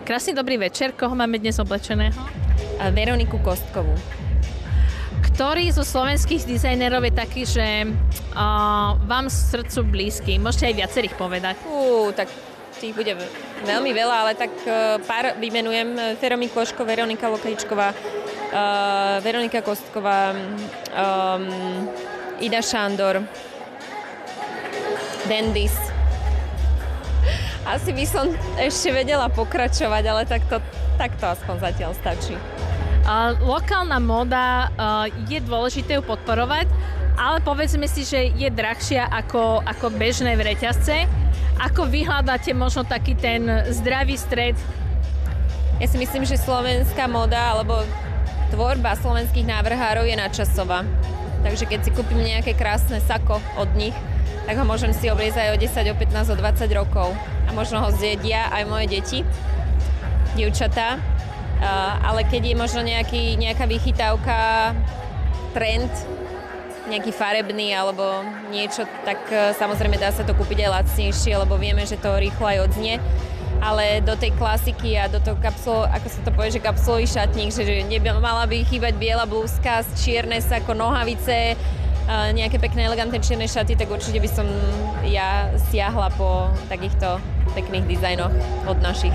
Krásny dobrý večer. Koho máme dnes oblečeného? Veroniku Kostkovú. Ktorý zo slovenských dizajnerov je taký, že vám srdcu blízky? Môžete aj viacerých povedať. Tak tých bude veľmi veľa, ale tak pár vymenujem. Veroniku Koško, Veronika Lokričková, Veronika Kostková, Ida Šándor, Dendis. Asi by som ešte vedela pokračovať, ale takto aspoň zatiaľ stačí. Lokálna móda je dôležité ju podporovať, ale povedzme si, že je drahšia ako bežné v reťazce. Ako vyhľadáte možno taký ten zdravý stred? Ja si myslím, že slovenská móda alebo tvorba slovenských návrhárov je nadčasová. Takže keď si kúpim nejaké krásne sako od nich, tak ho môžem si obliecť aj o 10, o 15, o 20 rokov. A možno ho zjedia aj moje deti, dievčatá. Ale keď je možno nejaká vychytávka, trend, nejaký farebný alebo niečo, tak samozrejme dá sa to kúpiť aj lacnejšie, lebo vieme, že to rýchlo aj odznie. Ale do tej klasiky a do toho ako sa to povie, že kapsulový šatník, že mala by chýbať biela blúzka, čierne sako, nohavice, nejaké pekné, elegantné čierne šaty, tak určite by som ja siahla po takýchto pekných dizajnoch od našich.